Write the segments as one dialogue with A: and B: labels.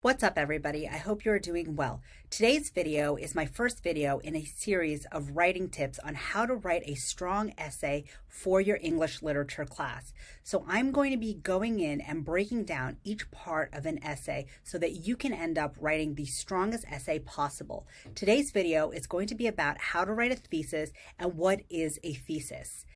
A: What's up, everybody? I hope you're doing well. Today's video is my first video in a series of writing tips on how to write a strong essay for your English literature class. So I'm going to be going in and breaking down each part of an essay so that you can end up writing the strongest essay possible. Today's video is going to be about how to write a thesis and what is a thesis.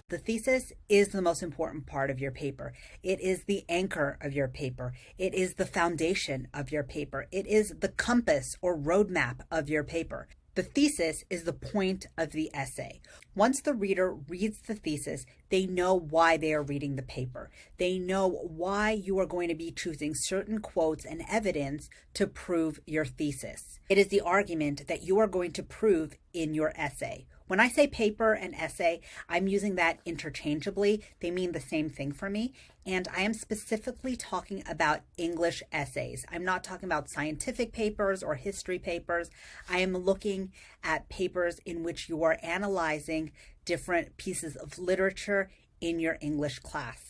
A: The thesis is the most important part of your paper. It is the anchor of your paper. It is the foundation of your paper. It is the compass or roadmap of your paper. The thesis is the point of the essay. Once the reader reads the thesis, they know why they are reading the paper. They know why you are going to be choosing certain quotes and evidence to prove your thesis. It is the argument that you are going to prove in your essay. When I say paper and essay, I'm using that interchangeably. They mean the same thing for me. And I am specifically talking about English essays. I'm not talking about scientific papers or history papers. I am looking at papers in which you are analyzing different pieces of literature in your English class.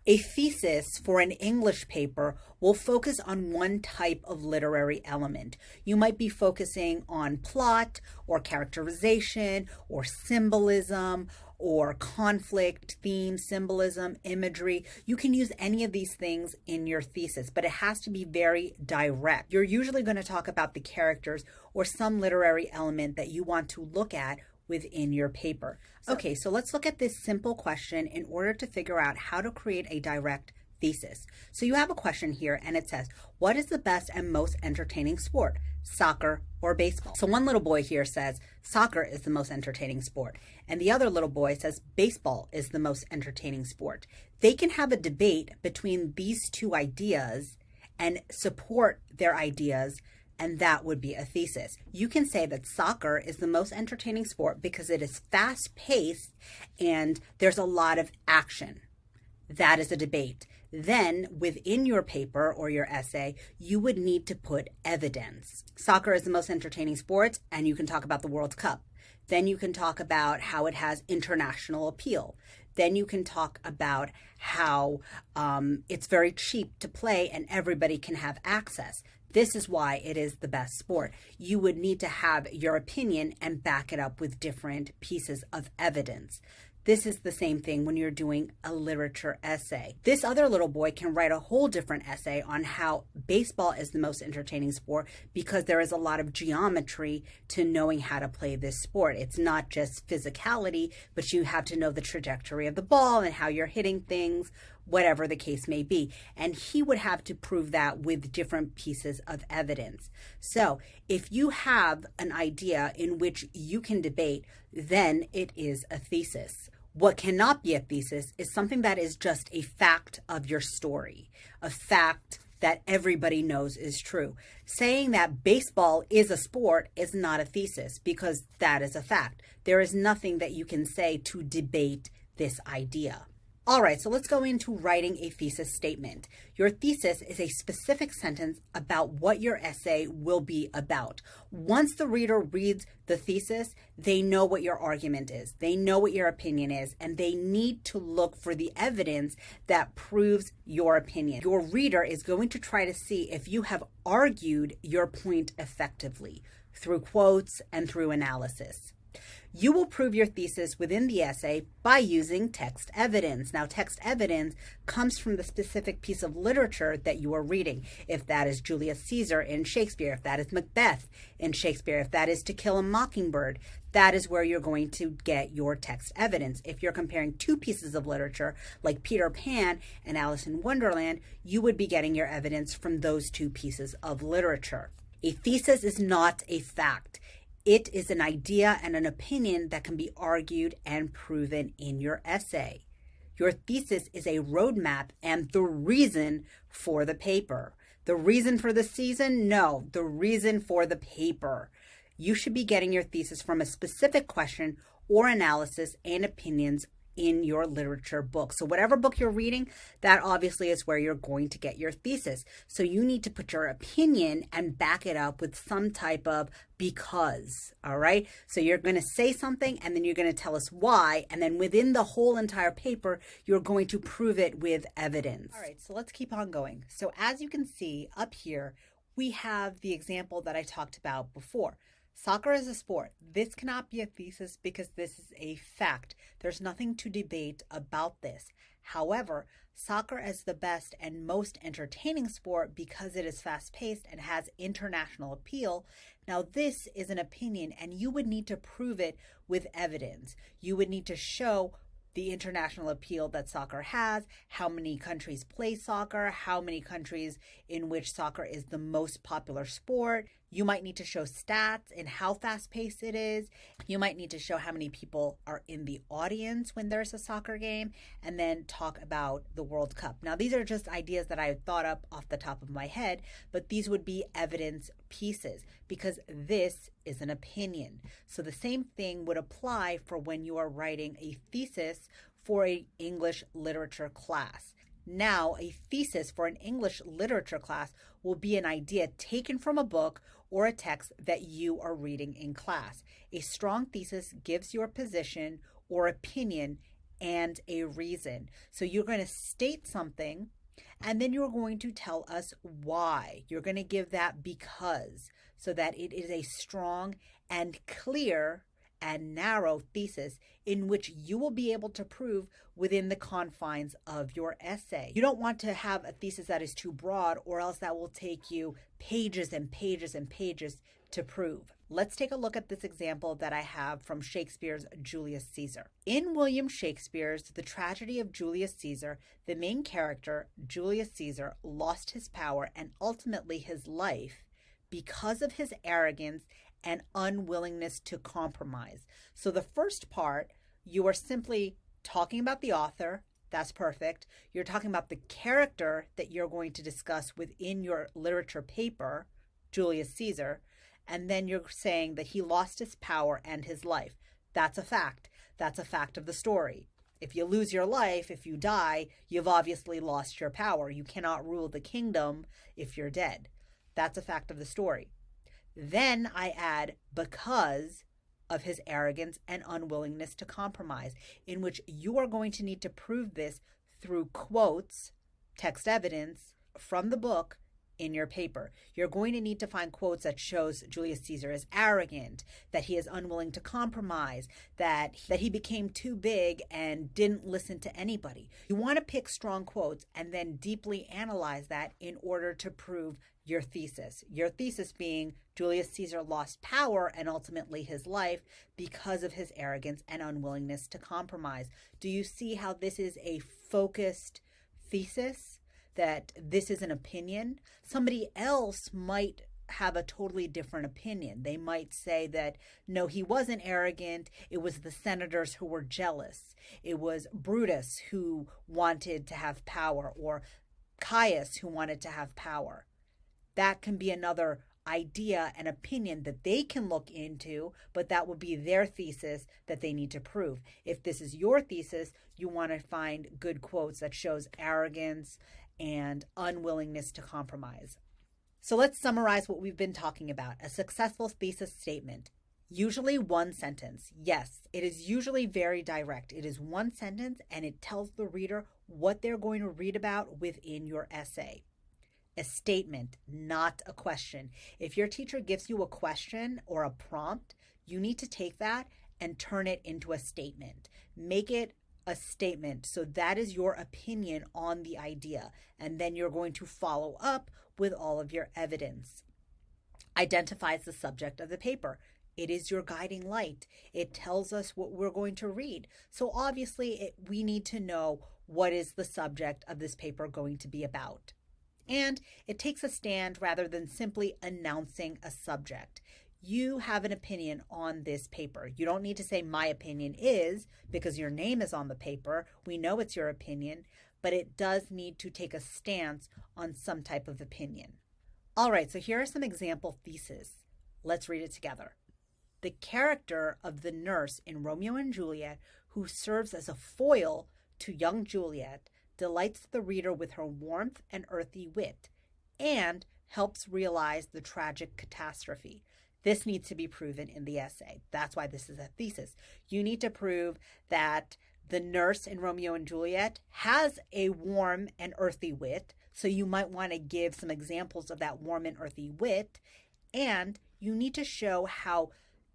A: A thesis for an English paper will focus on one type of literary element. You might be focusing on plot or characterization or symbolism or conflict, theme, symbolism, imagery. You can use any of these things in your thesis, but it has to be very direct. You're usually going to talk about the characters or some literary element that you want to look at within your paper. Okay, so let's look at this simple question in order to figure out how to create a direct thesis. So you have a question here and it says, what is the best and most entertaining sport? Soccer or baseball? So one little boy here says, soccer is the most entertaining sport. And the other little boy says, baseball is the most entertaining sport. They can have a debate between these two ideas and support their ideas, and that would be a thesis. You can say that soccer is the most entertaining sport because it is fast-paced and there's a lot of action. That is a debate. Then within your paper or your essay, you would need to put evidence. Soccer is the most entertaining sport, and you can talk about the World Cup. Then you can talk about how it has international appeal. Then you can talk about how it's very cheap to play and everybody can have access. This is why it is the best sport. You would need to have your opinion and back it up with different pieces of evidence. This is the same thing when you're doing a literature essay. This other little boy can write a whole different essay on how baseball is the most entertaining sport because there is a lot of geometry to knowing how to play this sport. It's not just physicality, but you have to know the trajectory of the ball and how you're hitting things, whatever the case may be. And he would have to prove that with different pieces of evidence. So if you have an idea in which you can debate, then it is a thesis. What cannot be a thesis is something that is just a fact of your story, a fact that everybody knows is true. Saying that baseball is a sport is not a thesis because that is a fact. There is nothing that you can say to debate this idea. All right, so let's go into writing a thesis statement. Your thesis is a specific sentence about what your essay will be about. Once the reader reads the thesis, they know what your argument is. They know what your opinion is, and they need to look for the evidence that proves your opinion. Your reader is going to try to see if you have argued your point effectively through quotes and through analysis. You will prove your thesis within the essay by using text evidence. Now, text evidence comes from the specific piece of literature that you are reading. If that is Julius Caesar in Shakespeare, if that is Macbeth in Shakespeare, if that is To Kill a Mockingbird, that is where you're going to get your text evidence. If you're comparing two pieces of literature like Peter Pan and Alice in Wonderland, you would be getting your evidence from those two pieces of literature. A thesis is not a fact. It is an idea and an opinion that can be argued and proven in your essay. Your thesis is a roadmap and the reason for the paper. The reason for the season? No, the reason for the paper. You should be getting your thesis from a specific question or analysis and opinions in your literature book. So whatever book you're reading, that obviously is where you're going to get your thesis. So you need to put your opinion and back it up with some type of because, all right? So you're going to say something and then you're going to tell us why. And then within the whole entire paper, you're going to prove it with evidence. All right, so let's keep on going. So as you can see up here, we have the example that I talked about before. Soccer is a sport. This cannot be a thesis because this is a fact. There's nothing to debate about this. However, soccer is the best and most entertaining sport because it is fast-paced and has international appeal. Now, this is an opinion, and you would need to prove it with evidence. You would need to show the international appeal that soccer has, how many countries play soccer, how many countries in which soccer is the most popular sport. You might need to show stats and how fast-paced it is. You might need to show how many people are in the audience when there's a soccer game, and then talk about the World Cup. Now, these are just ideas that I thought up off the top of my head, but these would be evidence pieces because this is an opinion. So the same thing would apply for when you are writing a thesis for an English literature class. Now, a thesis for an English literature class will be an idea taken from a book or a text that you are reading in class. A strong thesis gives your position or opinion and a reason. So you're going to state something, and then you're going to tell us why. You're going to give that because, so that it is a strong and clear and narrow thesis in which you will be able to prove within the confines of your essay. You don't want to have a thesis that is too broad, or else that will take you pages and pages and pages to prove. Let's take a look at this example that I have from Shakespeare's Julius Caesar. In William Shakespeare's The Tragedy of Julius Caesar, the main character, Julius Caesar, lost his power and ultimately his life because of his arrogance and unwillingness to compromise. So the first part, you are simply talking about the author. That's perfect. You're talking about the character that you're going to discuss within your literature paper, Julius Caesar, and then you're saying that he lost his power and his life. That's a fact. That's a fact of the story. If you lose your life, if you die, you've obviously lost your power. You cannot rule the kingdom if you're dead. That's a fact of the story. Then I add because of his arrogance and unwillingness to compromise, in which you are going to need to prove this through quotes, text evidence from the book in your paper. You're going to need to find quotes that shows Julius Caesar is arrogant, that he is unwilling to compromise, that he became too big and didn't listen to anybody. You want to pick strong quotes and then deeply analyze that in order to prove your thesis. Your thesis being Julius Caesar lost power and ultimately his life because of his arrogance and unwillingness to compromise. Do you see how this is a focused thesis? That this is an opinion? Somebody else might have a totally different opinion. They might say that, no, he wasn't arrogant. It was the senators who were jealous. It was Brutus who wanted to have power, or Caius who wanted to have power. That can be another idea and opinion that they can look into, but that would be their thesis that they need to prove. If this is your thesis, you want to find good quotes that shows arrogance and unwillingness to compromise. So let's summarize what we've been talking about. A successful thesis statement. Usually one sentence. Yes, it is usually very direct. It is one sentence and it tells the reader what they're going to read about within your essay. A statement, not a question. If your teacher gives you a question or a prompt, you need to take that and turn it into a statement. Make it a statement. So that is your opinion on the idea. And then you're going to follow up with all of your evidence. Identifies the subject of the paper. It is your guiding light. It tells us what we're going to read. So obviously we need to know what is the subject of this paper going to be about. And it takes a stand rather than simply announcing a subject. You have an opinion on this paper. You don't need to say my opinion is, because your name is on the paper. We know it's your opinion, but it does need to take a stance on some type of opinion. All right, so here are some example theses. Let's read it together. The character of the nurse in Romeo and Juliet, who serves as a foil to young Juliet, delights the reader with her warmth and earthy wit, and helps realize the tragic catastrophe. This needs to be proven in the essay. That's why this is a thesis. You need to prove that the nurse in Romeo and Juliet has a warm and earthy wit, so you might want to give some examples of that warm and earthy wit, and you need to show how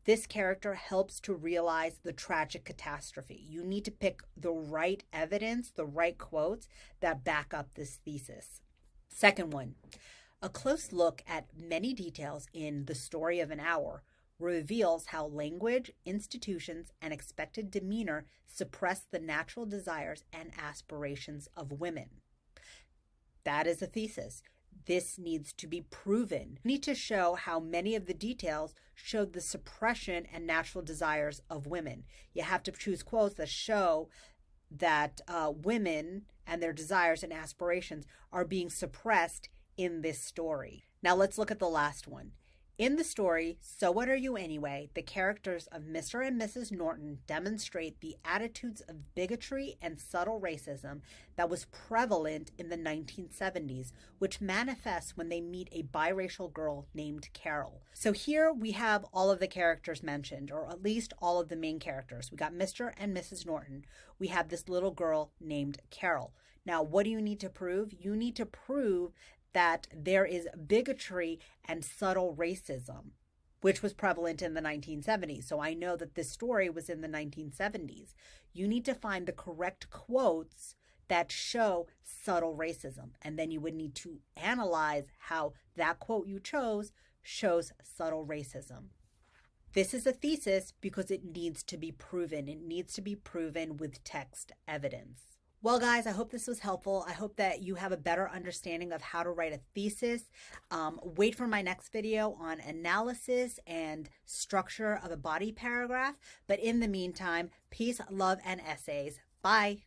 A: this character helps to realize the tragic catastrophe. You need to pick the right evidence, the right quotes that back up this thesis. Second one, a close look at many details in The Story of an Hour reveals how language, institutions, and expected demeanor suppress the natural desires and aspirations of women. That is a thesis. This needs to be proven. You need to show how many of the details show the suppression and natural desires of women. You have to choose quotes that show that women and their desires and aspirations are being suppressed in this story. Now let's look at the last one. In the story, So What Are You Anyway?, the characters of Mr. and Mrs. Norton demonstrate the attitudes of bigotry and subtle racism that was prevalent in the 1970s, which manifests when they meet a biracial girl named Carol. So here we have all of the characters mentioned, or at least all of the main characters. We got Mr. and Mrs. Norton. We have this little girl named Carol. Now, what do you need to prove? You need to prove that there is bigotry and subtle racism, which was prevalent in the 1970s. So I know that this story was in the 1970s. You need to find the correct quotes that show subtle racism. And then you would need to analyze how that quote you chose shows subtle racism. This is a thesis because it needs to be proven. It needs to be proven with text evidence. Well, guys, I hope this was helpful. I hope that you have a better understanding of how to write a thesis. Wait for my next video on analysis and structure of a body paragraph. But in the meantime, peace, love, and essays. Bye.